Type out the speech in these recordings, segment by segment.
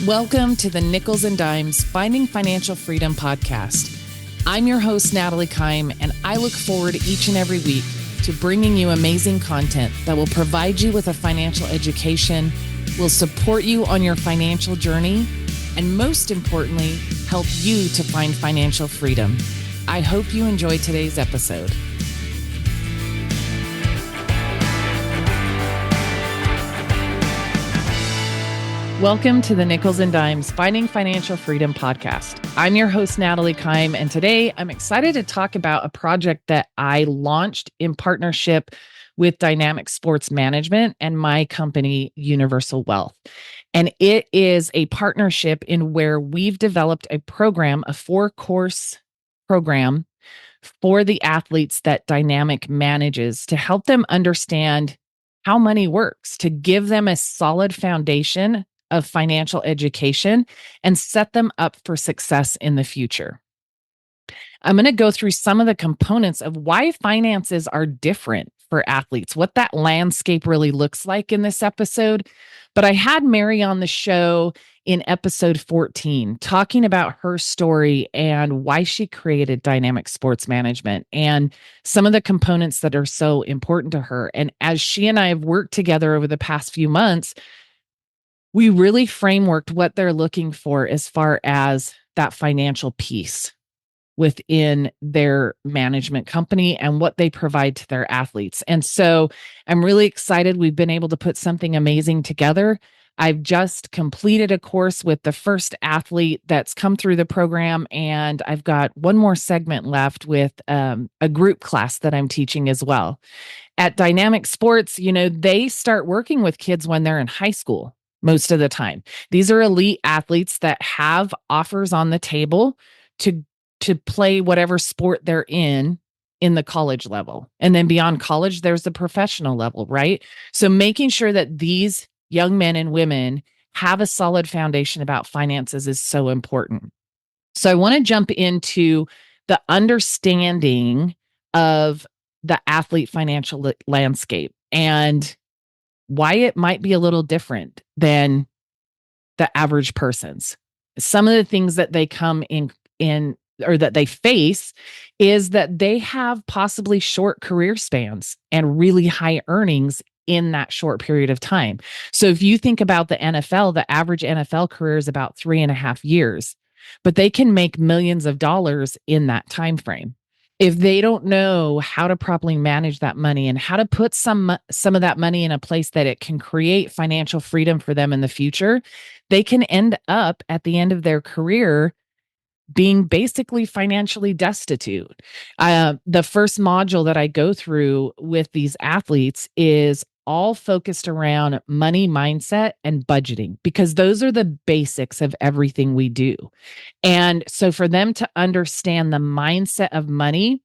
Welcome to the Nickels and Dimes Finding Financial Freedom podcast. I'm your host, Natalie Kime, and I look forward each and every week to bringing you amazing content that will provide you with a financial education, will support you on your financial journey, and most importantly, help you to find financial freedom. I hope you enjoy today's episode. Welcome to the Nickels and Dimes Finding Financial Freedom podcast. I'm your host, Natalie Kime, and today I'm excited to talk about a project that I launched in partnership with Dynamic Sports Management and my company, Universal Wealth. And it is a partnership in where we've developed a program, a 4-course program for the athletes that Dynamic manages to help them understand how money works, to give them a solid foundation of financial education and set them up for success in the future. I'm going to go through some of the components of why finances are different for athletes, what that landscape really looks like in this episode. But I had Mary on the show in episode 14 talking about her story and why she created Dynamic Sports Management and some of the components that are so important to her. And as she and I have worked together over the past few months, we really frameworked what they're looking for as far as that financial piece within their management company and what they provide to their athletes. And so I'm really excited. We've been able to put something amazing together. I've just completed a course with the first athlete that's come through the program, and I've got one more segment left with a group class that I'm teaching as well. At Dynamic Sports, they start working with kids when they're in high school. Most of the time, these are elite athletes that have offers on the table to play whatever sport they're in the college level. And then beyond college, there's the professional level, right? So making sure that these young men and women have a solid foundation about finances is so important. So I want to jump into the understanding of the athlete financial landscape and why it might be a little different than the average person's. Some of the things that they come in or that they face is that they have possibly short career spans and really high earnings in that short period of time. So if you think about the NFL, the average NFL career is about 3.5 years, but they can make millions of dollars in that time frame. If they don't know how to properly manage that money and how to put some of that money in a place that it can create financial freedom for them in the future, they can end up at the end of their career being basically financially destitute. The first module that I go through with these athletes is all focused around money mindset and budgeting, because those are the basics of everything we do. And so for them to understand the mindset of money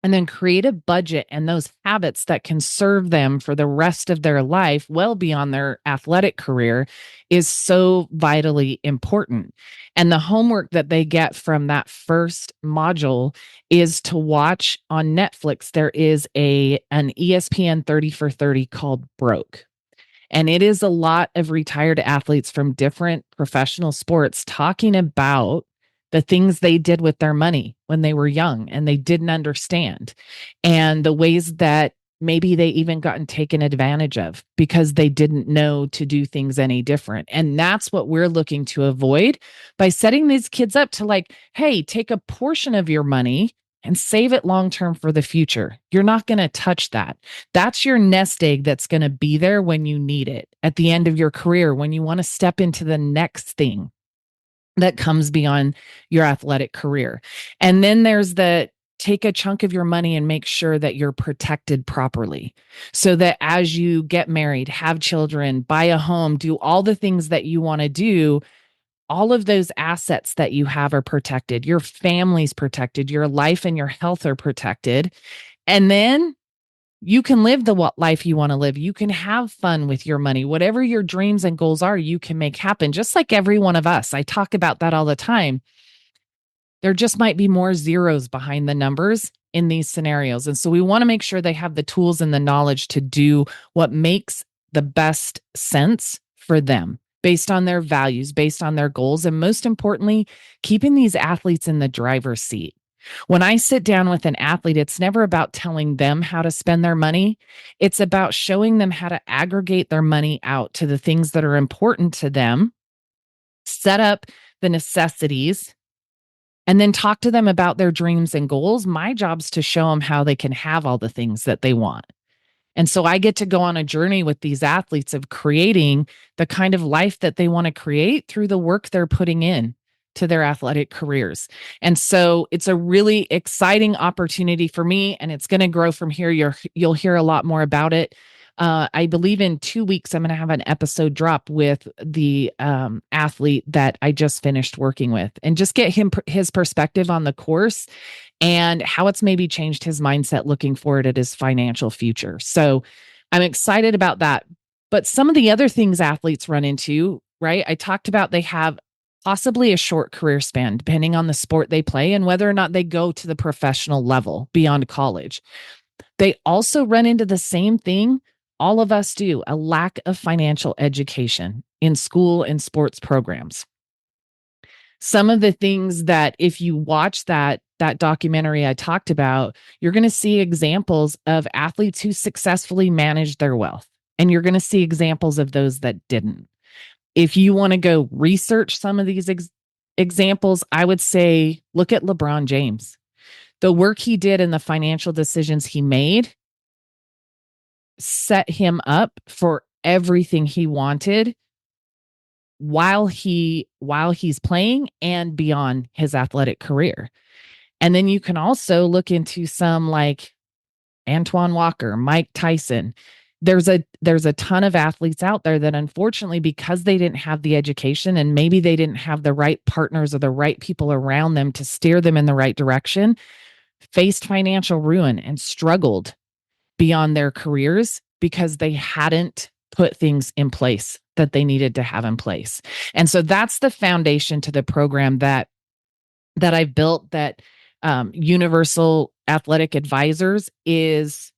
and then create a budget and those habits that can serve them for the rest of their life, well beyond their athletic career, is so vitally important. And the homework that they get from that first module is to watch on Netflix. There is an ESPN 30 for 30 called Broke. And it is a lot of retired athletes from different professional sports talking about the things they did with their money when they were young and they didn't understand, and the ways that maybe they even gotten taken advantage of because they didn't know to do things any different. And that's what we're looking to avoid by setting these kids up to hey, take a portion of your money and save it long-term for the future. You're not going to touch that. That's your nest egg that's going to be there when you need it at the end of your career, when you want to step into the next thing that comes beyond your athletic career. And then there's the take a chunk of your money and make sure that you're protected properly, so that as you get married, have children, buy a home, do all the things that you want to do, all of those assets that you have are protected. Your family's protected. Your life and your health are protected. And then you can live the life you want to live. You can have fun with your money. Whatever your dreams and goals are, you can make happen, just like every one of us. I talk about that all the time. There just might be more zeros behind the numbers in these scenarios. And so we want to make sure they have the tools and the knowledge to do what makes the best sense for them. based on their values, based on their goals, and most importantly, keeping these athletes in the driver's seat. When I sit down with an athlete, it's never about telling them how to spend their money. It's about showing them how to aggregate their money out to the things that are important to them, set up the necessities, and then talk to them about their dreams and goals. My job's to show them how they can have all the things that they want. And so I get to go on a journey with these athletes of creating the kind of life that they want to create through the work they're putting in to their athletic careers. And so it's a really exciting opportunity for me, and it's going to grow from here. You'll hear a lot more about it. I believe in 2 weeks, I'm going to have an episode drop with the athlete that I just finished working with and just get his perspective on the course and how it's maybe changed his mindset looking forward at his financial future. So I'm excited about that. But some of the other things athletes run into, right? I talked about they have possibly a short career span, depending on the sport they play and whether or not they go to the professional level beyond college. They also run into the same thing all of us do, a lack of financial education in school and sports programs. Some of the things that if you watch that documentary I talked about, you're going to see examples of athletes who successfully managed their wealth, and you're going to see examples of those that didn't. If you want to go research some of these examples, I would say look at LeBron James. The work he did and the financial decisions he made set him up for everything he wanted while he's playing and beyond his athletic career. And then you can also look into some like Antoine Walker, Mike Tyson. There's a ton of athletes out there that unfortunately, because they didn't have the education and maybe they didn't have the right partners or the right people around them to steer them in the right direction, faced financial ruin and struggled beyond their careers because they hadn't put things in place that they needed to have in place. And so that's the foundation to the program that I've built, that Universal Athletic Advisors is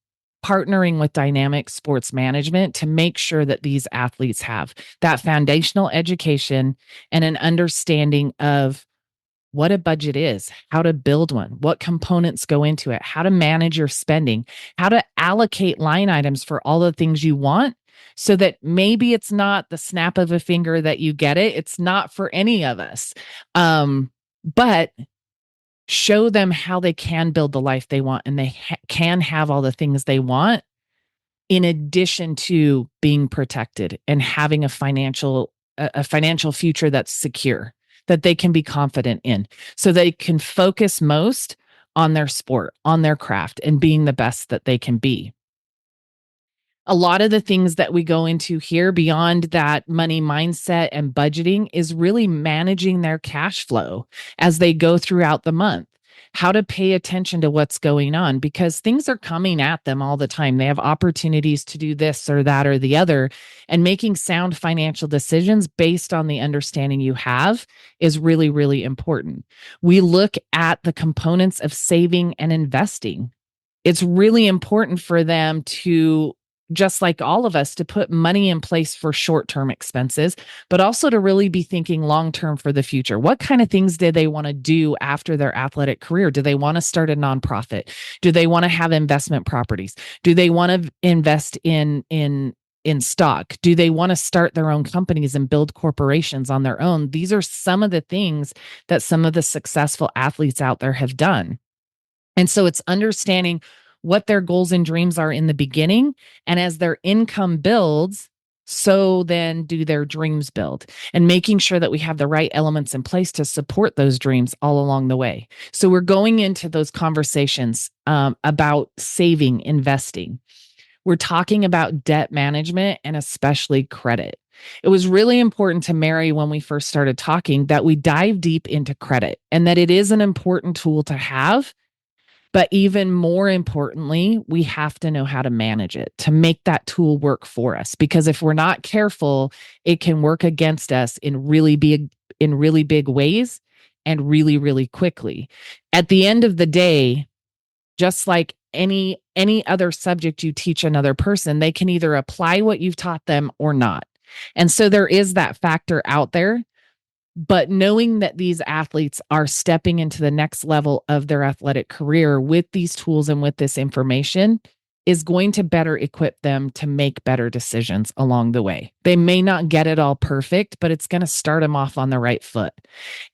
partnering with Dynamic Sports Management to make sure that these athletes have that foundational education and an understanding of what a budget is, how to build one, what components go into it, how to manage your spending, how to allocate line items for all the things you want so that maybe it's not the snap of a finger that you get it. It's not for any of us. But show them how they can build the life they want and they can have all the things they want in addition to being protected and having a financial future that's secure, that they can be confident in, so they can focus most on their sport, on their craft, and being the best that they can be. A lot of the things that we go into here beyond that money mindset and budgeting is really managing their cash flow as they go throughout the month. How to pay attention to what's going on because things are coming at them all the time. They have opportunities to do this or that or the other, and making sound financial decisions based on the understanding you have is really, really important. We look at the components of saving and investing. It's really important for them to, just like all of us, to put money in place for short-term expenses, but also to really be thinking long-term for the future. What kind of things do they want to do after their athletic career? Do they want to start a nonprofit? Do they want to have investment properties? Do they want to invest in stock? Do they want to start their own companies and build corporations on their own? These are some of the things that some of the successful athletes out there have done. And so it's understanding what their goals and dreams are in the beginning. And as their income builds, so then do their dreams build, and making sure that we have the right elements in place to support those dreams all along the way. So we're going into those conversations about saving, investing. We're talking about debt management and especially credit. It was really important to Mary when we first started talking that we dive deep into credit and that it is an important tool to have. But even more importantly, we have to know how to manage it to make that tool work for us. Because if we're not careful, it can work against us in really big ways and really, really quickly. At the end of the day, just like any other subject you teach another person, they can either apply what you've taught them or not. And so there is that factor out there. But knowing that these athletes are stepping into the next level of their athletic career with these tools and with this information is going to better equip them to make better decisions along the way. They may not get it all perfect, but it's going to start them off on the right foot.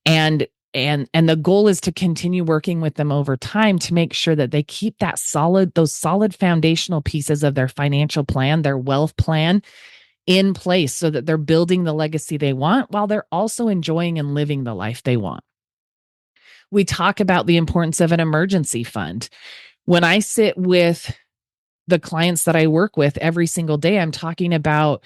And the goal is to continue working with them over time to make sure that they keep those solid foundational pieces of their financial plan, their wealth plan in place so that they're building the legacy they want while they're also enjoying and living the life they want. We talk about the importance of an emergency fund. When I sit with the clients that I work with every single day, I'm talking about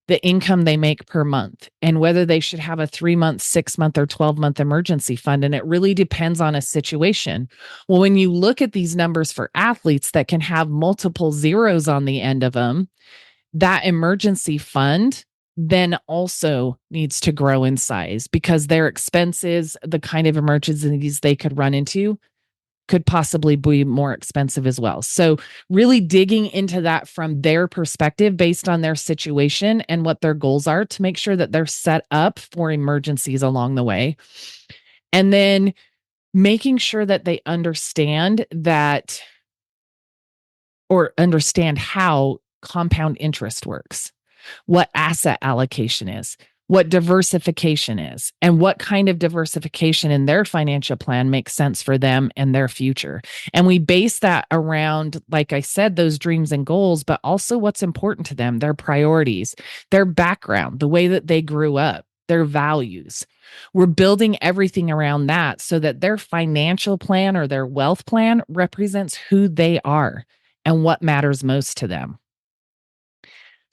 the income they make per month and whether they should have a 3-month, 6-month, or 12-month emergency fund. And it really depends on a situation. Well, when you look at these numbers for athletes that can have multiple zeros on the end of them, that emergency fund then also needs to grow in size because their expenses, the kind of emergencies they could run into, could possibly be more expensive as well. So really digging into that from their perspective based on their situation and what their goals are to make sure that they're set up for emergencies along the way. And then making sure that they understand that or understand how compound interest works, what asset allocation is, what diversification is, and what kind of diversification in their financial plan makes sense for them and their future. And we base that around, like I said, those dreams and goals, but also what's important to them, their priorities, their background, the way that they grew up, their values. We're building everything around that so that their financial plan or their wealth plan represents who they are and what matters most to them.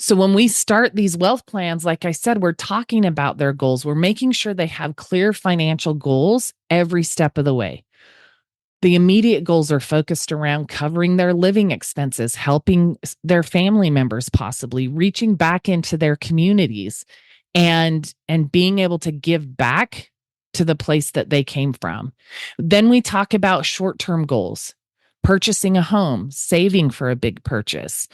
So when we start these wealth plans, like I said, we're talking about their goals. We're making sure they have clear financial goals every step of the way. The immediate goals are focused around covering their living expenses, helping their family members, possibly reaching back into their communities and being able to give back to the place that they came from. Then we talk about short-term goals, purchasing a home, saving for a big purchase,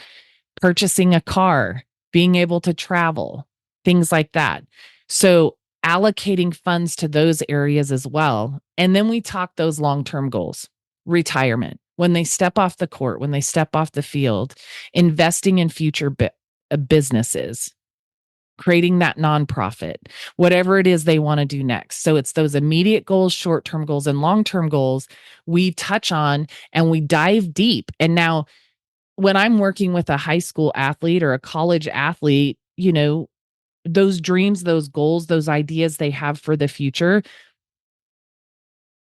purchasing a car, being able to travel, things like that. So allocating funds to those areas as well. And then we talk those long-term goals, retirement, when they step off the court, when they step off the field, investing in future businesses, creating that nonprofit, whatever it is they want to do next. So it's those immediate goals, short-term goals, and long-term goals we touch on and we dive deep. And now when I'm working with a high school athlete or a college athlete, those dreams, those goals, those ideas they have for the future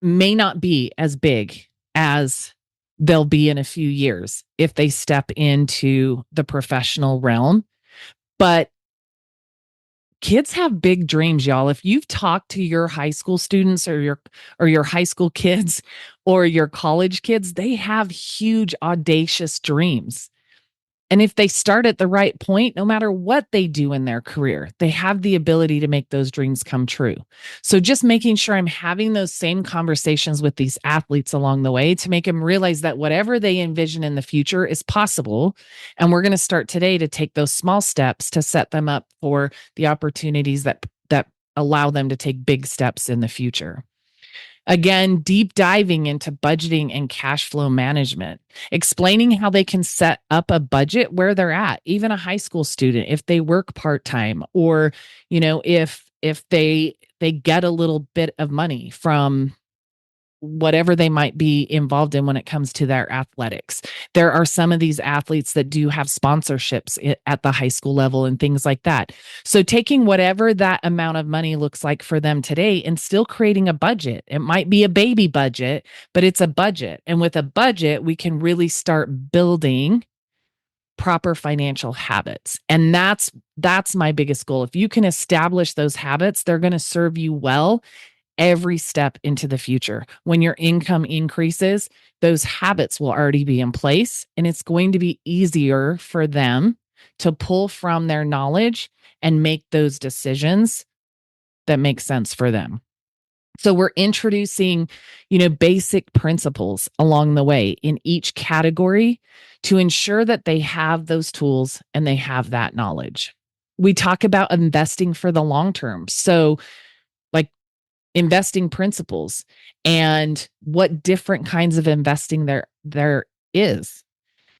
may not be as big as they'll be in a few years if they step into the professional realm. But kids have big dreams, y'all. If you've talked to your high school students or your high school kids or your college kids, they have huge, audacious dreams. And if they start at the right point, no matter what they do in their career, they have the ability to make those dreams come true. So just making sure I'm having those same conversations with these athletes along the way to make them realize that whatever they envision in the future is possible. And we're going to start today to take those small steps to set them up for the opportunities that allow them to take big steps in the future. Again, deep diving into budgeting and cash flow management, explaining how they can set up a budget where they're at, even a high school student, if they work part-time or, if they get a little bit of money from whatever they might be involved in when it comes to their athletics. There are some of these athletes that do have sponsorships at the high school level and things like that. So taking whatever that amount of money looks like for them today and still creating a budget. It might be a baby budget, but it's a budget. And with a budget, we can really start building proper financial habits. And that's my biggest goal. If you can establish those habits, they're going to serve you well every step into the future. When your income increases, those habits will already be in place, and it's going to be easier for them to pull from their knowledge and make those decisions that make sense for them. So we're introducing, basic principles along the way in each category to ensure that they have those tools and they have that knowledge. We talk about investing for the long term. So, like investing principles and what different kinds of investing there is.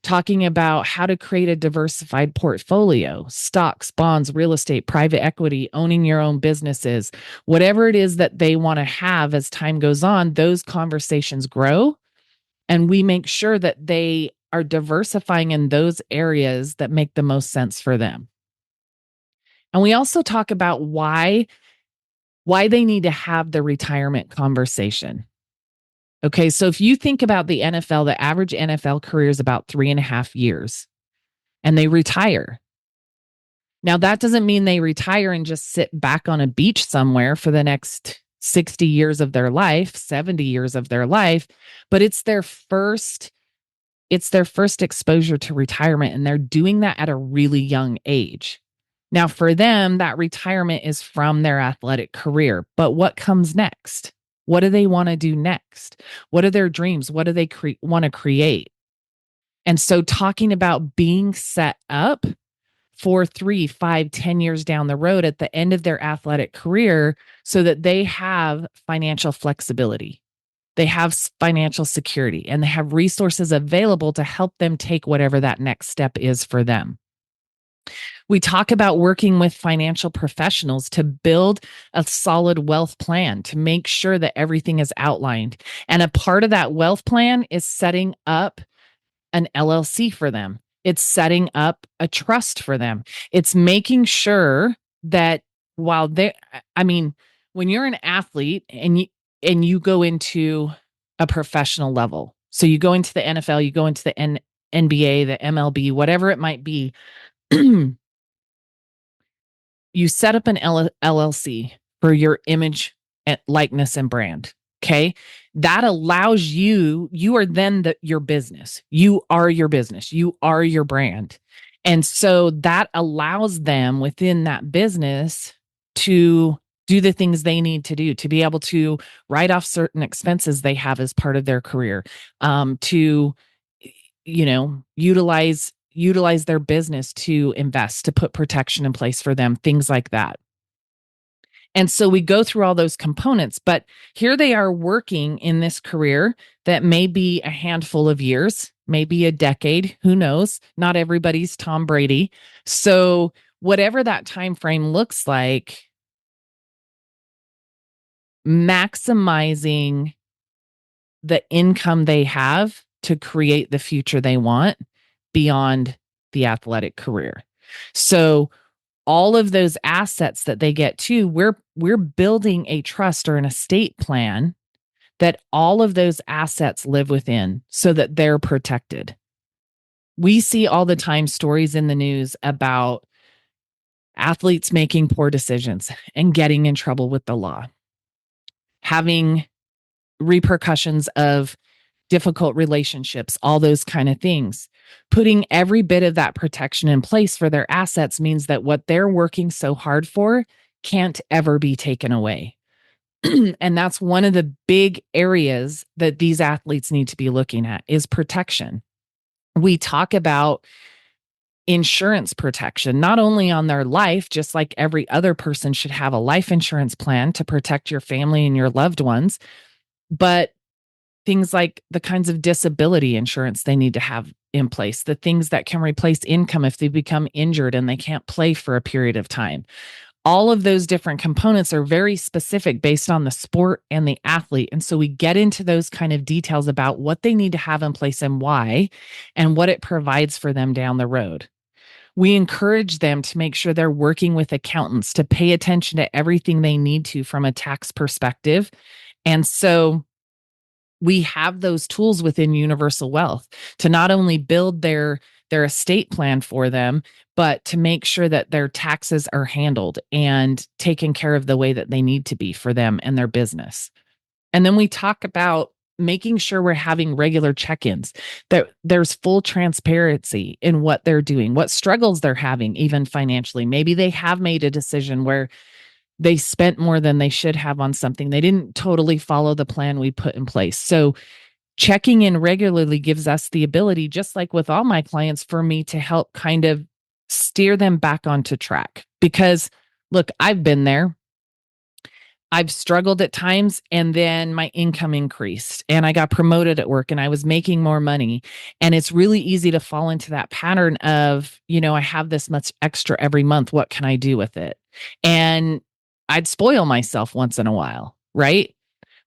Talking about how to create a diversified portfolio, stocks, bonds, real estate, private equity, owning your own businesses, whatever it is that they want to have as time goes on, those conversations grow. And we make sure that they are diversifying in those areas that make the most sense for them. And we also talk about why they need to have the retirement conversation. Okay, so if you think about the NFL, the average NFL career is about 3.5 years and they retire. Now, that doesn't mean they retire and just sit back on a beach somewhere for the next 60 years of their life, 70 years of their life, but it's their first exposure to retirement, and they're doing that at a really young age. Now, for them, that retirement is from their athletic career, but what comes next? What do they want to do next? What are their dreams? What do they want to create? And so, talking about being set up for 3, 5, 10 years down the road at the end of their athletic career so that they have financial flexibility. They have financial security and they have resources available to help them take whatever that next step is for them. We talk about working with financial professionals to build a solid wealth plan to make sure that everything is outlined. And a part of that wealth plan is setting up an LLC for them. It's setting up a trust for them. It's making sure that while they I mean, when you're an athlete and you go into a professional level. So you go into the NFL, you go into the NBA, the MLB, whatever it might be, you set up an LLC for your image and likeness and brand. Okay. That allows you are then your business. You are your business. You are your brand. And so that allows them within that business to do the things they need to do to be able to write off certain expenses they have as part of their career, to utilize their business to invest, to put protection in place for them, things like that. And so we go through all those components, but here they are working in this career that may be a handful of years, maybe a decade, who knows? Not everybody's Tom Brady. So whatever that time frame looks like, maximizing the income they have to create the future they want beyond the athletic career. So all of those assets that they get too, we're building a trust or an estate plan that all of those assets live within so that they're protected. We see all the time stories in the news about athletes making poor decisions and getting in trouble with the law, having repercussions of difficult relationships, all those kind of things. Putting every bit of that protection in place for their assets means that what they're working so hard for can't ever be taken away. And that's one of the big areas that these athletes need to be looking at is protection. We talk about insurance protection, not only on their life, just like every other person should have a life insurance plan to protect your family and your loved ones, but things like the kinds of disability insurance they need to have in place, the things that can replace income if they become injured and they can't play for a period of time. All of those different components are very specific based on the sport and the athlete. And so we get into those kind of details about what they need to have in place and why, and what it provides for them down the road. We encourage them to make sure they're working with accountants to pay attention to everything they need to from a tax perspective. And so we have those tools within Universal Wealth to not only build their estate plan for them, but to make sure that their taxes are handled and taken care of the way that they need to be for them and their business. And then we talk about making sure we're having regular check-ins, that there's full transparency in what they're doing, what struggles they're having, even financially. Maybe they have made a decision where they spent more than they should have on something. They didn't totally follow the plan we put in place. So checking in regularly gives us the ability, just like with all my clients, for me to help kind of steer them back onto track. Because look, I've been there. I've struggled at times, and then my income increased and I got promoted at work and I was making more money. And it's really easy to fall into that pattern of, I have this much extra every month. What can I do with it? And I'd spoil myself once in a while, right?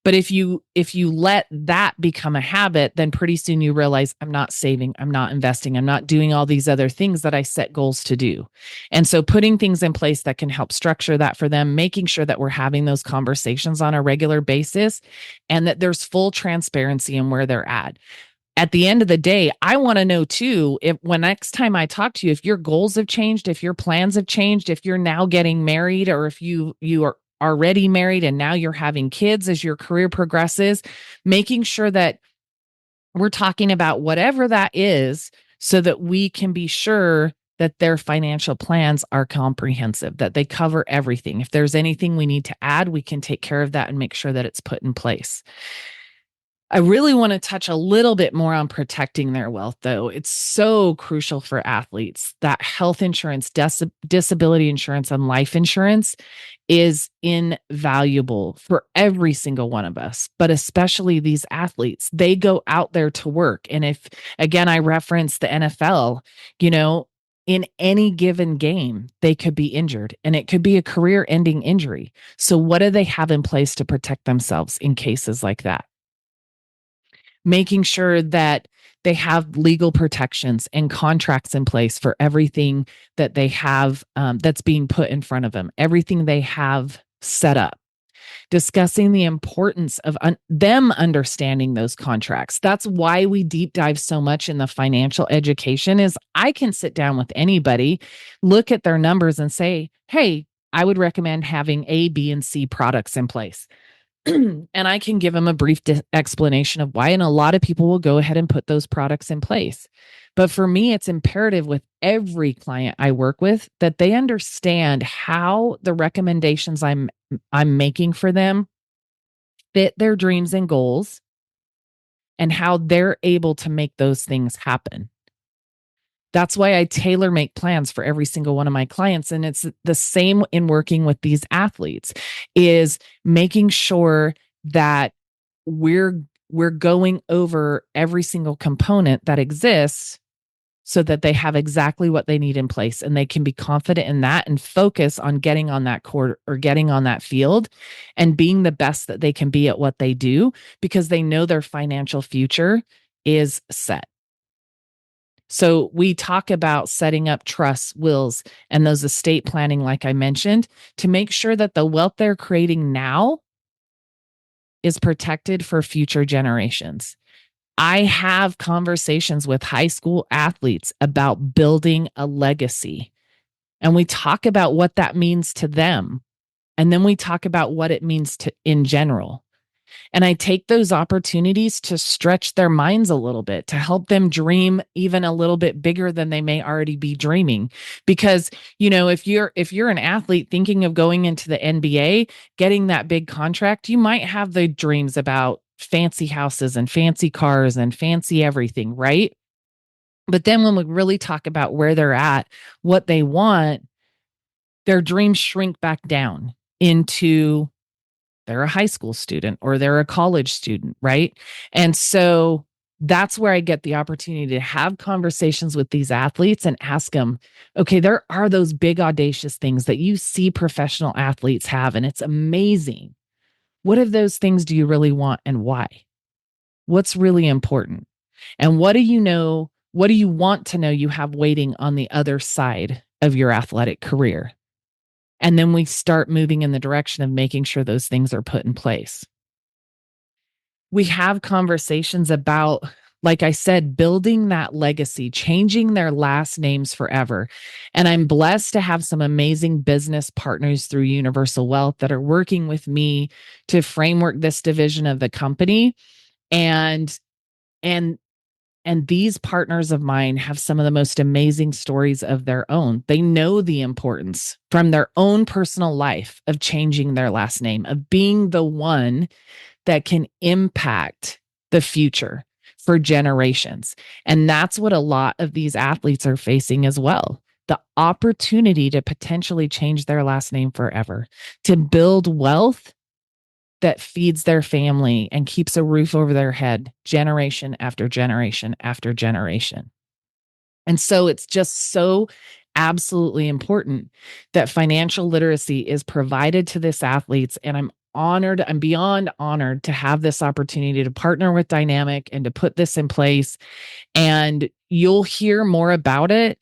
But if you let that become a habit, then pretty soon you realize I'm not saving, I'm not investing, I'm not doing all these other things that I set goals to do. And so putting things in place that can help structure that for them, making sure that we're having those conversations on a regular basis and that there's full transparency in where they're at the end of the day, I want to know too, if when next time I talk to you, if your goals have changed, if your plans have changed, if you're now getting married, or if you are already married and now you're having kids as your career progresses, making sure that we're talking about whatever that is so that we can be sure that their financial plans are comprehensive, that they cover everything. If there's anything we need to add, we can take care of that and make sure that it's put in place. I really want to touch a little bit more on protecting their wealth, though. It's so crucial for athletes that health insurance, disability insurance, and life insurance is invaluable for every single one of us, but especially these athletes. They go out there to work. And if, again, I reference the NFL, in any given game, they could be injured and it could be a career ending injury. So, what do they have in place to protect themselves in cases like that? Making sure that they have legal protections and contracts in place for everything that they have that's being put in front of them, everything they have set up. Discussing the importance of them understanding those contracts. That's why we deep dive so much in the financial education is I can sit down with anybody, look at their numbers and say, hey, I would recommend having A, B, and C products in place. And I can give them a brief explanation of why. And a lot of people will go ahead and put those products in place. But for me, it's imperative with every client I work with that they understand how the recommendations I'm making for them fit their dreams and goals and how they're able to make those things happen. That's why I tailor make plans for every single one of my clients. And it's the same in working with these athletes is making sure that we're going over every single component that exists so that they have exactly what they need in place and they can be confident in that and focus on getting on that court or getting on that field and being the best that they can be at what they do because they know their financial future is set. So we talk about setting up trusts, wills, and those estate planning, like I mentioned, to make sure that the wealth they're creating now is protected for future generations. I have conversations with high school athletes about building a legacy, and we talk about what that means to them. And then we talk about what it means to in general. And I take those opportunities to stretch their minds a little bit, to help them dream even a little bit bigger than they may already be dreaming. Because, if you're an athlete thinking of going into the NBA, getting that big contract, you might have the dreams about fancy houses and fancy cars and fancy everything, right? But then when we really talk about where they're at, what they want, their dreams shrink back down into they're a high school student or they're a college student, right? And so that's where I get the opportunity to have conversations with these athletes and ask them, okay, there are those big audacious things that you see professional athletes have, and it's amazing. What of those things do you really want and why? What's really important? And what do you know? What do you want to know you have waiting on the other side of your athletic career? And then we start moving in the direction of making sure those things are put in place. We have conversations about, like I said, building that legacy, changing their last names forever. And I'm blessed to have some amazing business partners through Universal Wealth that are working with me to framework this division of the company. And and And these partners of mine have some of the most amazing stories of their own. They know the importance from their own personal life of changing their last name, of being the one that can impact the future for generations. And that's what a lot of these athletes are facing as well. the opportunity to potentially change their last name forever, to build wealth that feeds their family and keeps a roof over their head generation after generation after generation. And so it's just so absolutely important that financial literacy is provided to this athletes. And I'm beyond honored to have this opportunity to partner with Dynamic and to put this in place. And you'll hear more about it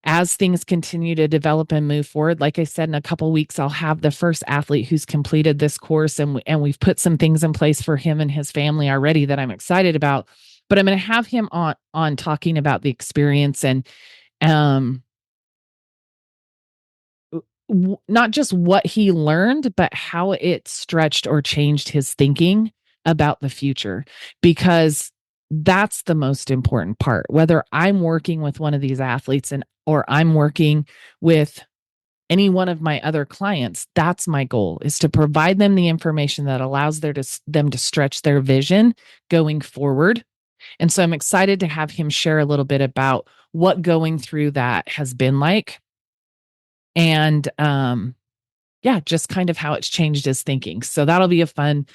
as things continue to develop and move forward. Like I said, in a couple of weeks, I'll have the first athlete who's completed this course, and we've put some things in place for him and his family already that I'm excited about. But I'm going to have him on talking about the experience and um not just what he learned, but how it stretched or changed his thinking about the future, because that's the most important part. Whether I'm working with one of these athletes or I'm working with any one of my other clients, that's my goal, is to provide them the information that allows them to stretch their vision going forward. And so I'm excited to have him share a little bit about what going through that has been like. And yeah, just kind of how it's changed his thinking. So that'll be a fun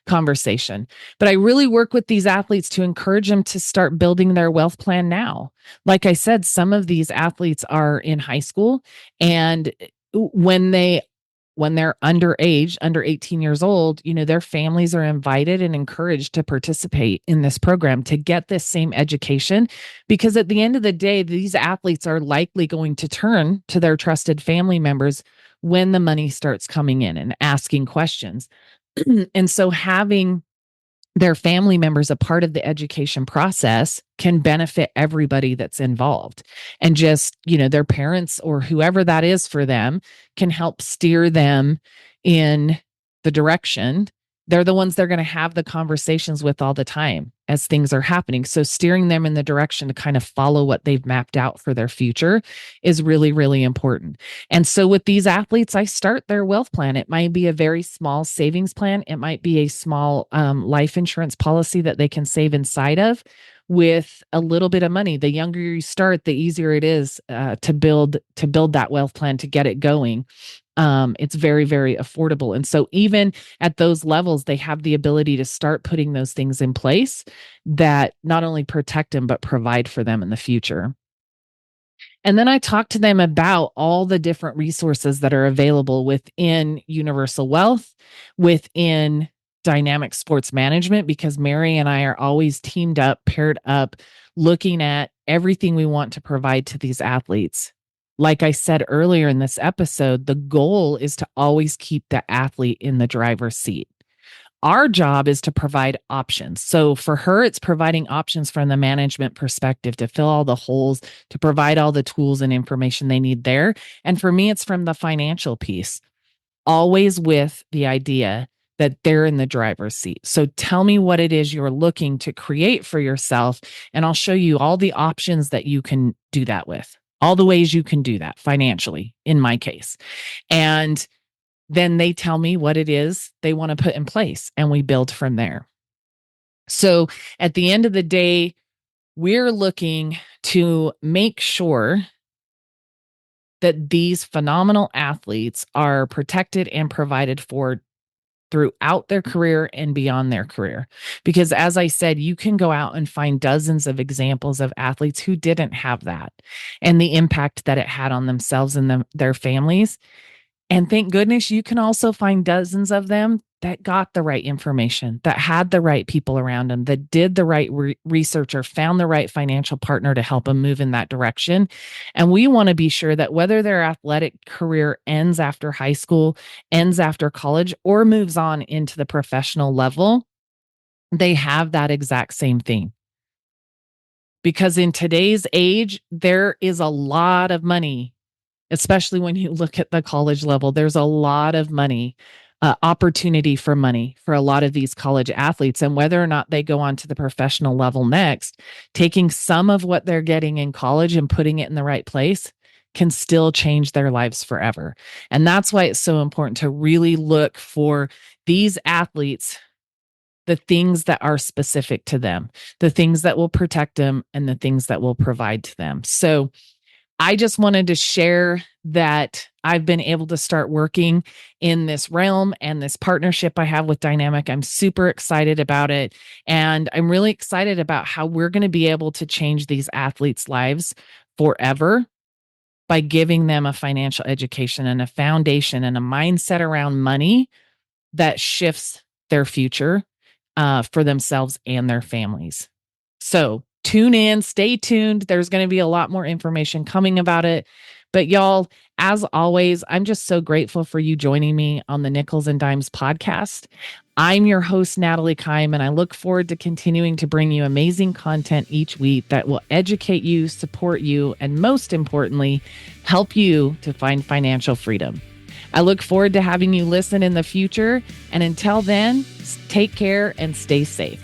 conversation. But I really work with these athletes to encourage them to start building their wealth plan now. Like I said, some of these athletes are in high school, and when they're underage, under 18 years old, their families are invited and encouraged to participate in this program to get this same education. Because at the end of the day, these athletes are likely going to turn to their trusted family members when the money starts coming in and asking questions. And so having their family members a part of the education process can benefit everybody that's involved. And just, their parents or whoever that is for them can help steer them in the direction. They're the ones they're going to have the conversations with all the time as things are happening. So steering them in the direction to kind of follow what they've mapped out for their future is really, really important. And so with these athletes, I start their wealth plan. It might be a very small savings plan. It might be a small life insurance policy that they can save inside of with a little bit of money. The younger you start, the easier it is to build that wealth plan, to get it going. It's very, very affordable. And so even at those levels, they have the ability to start putting those things in place that not only protect them, but provide for them in the future. And then I talk to them about all the different resources that are available within Universal Wealth, within Dynamic Sports Management, because Mary and I are always teamed up, paired up, looking at everything we want to provide to these athletes. Like I said earlier in this episode, the goal is to always keep the athlete in the driver's seat. Our job is to provide options. So for her, it's providing options from the management perspective to fill all the holes, to provide all the tools and information they need there. And for me, it's from the financial piece, always with the idea that they're in the driver's seat. So tell me what it is you're looking to create for yourself, and I'll show you all the options that you can do that with, all the ways you can do that financially, in my case. And then they tell me what it is they want to put in place, and we build from there. So at the end of the day, we're looking to make sure that these phenomenal athletes are protected and provided for throughout their career and beyond their career. Because as I said, you can go out and find dozens of examples of athletes who didn't have that and the impact that it had on themselves and their families. And thank goodness you can also find dozens of them that got the right information, that had the right people around them, that did the right research or found the right financial partner to help them move in that direction. And we want to be sure that whether their athletic career ends after high school, ends after college, or moves on into the professional level, they have that exact same thing. Because in today's age, there is a lot of money, especially when you look at the college level. There's a lot of money, opportunity for money for a lot of these college athletes. And whether or not they go on to the professional level next, taking some of what they're getting in college and putting it in the right place can still change their lives forever. And that's why it's so important to really look for these athletes, the things that are specific to them, the things that will protect them, and the things that will provide to them. So I just wanted to share that I've been able to start working in this realm and this partnership I have with Dynamic. I'm super excited about it. And I'm really excited about how we're going to be able to change these athletes' lives forever by giving them a financial education and a foundation and a mindset around money that shifts their future for themselves and their families. So tune in, stay tuned. There's going to be a lot more information coming about it. But y'all, as always, I'm just so grateful for you joining me on the Nickels and Dimes podcast. I'm your host, Natalie Kime, and I look forward to continuing to bring you amazing content each week that will educate you, support you, and most importantly, help you to find financial freedom. I look forward to having you listen in the future. And until then, take care and stay safe.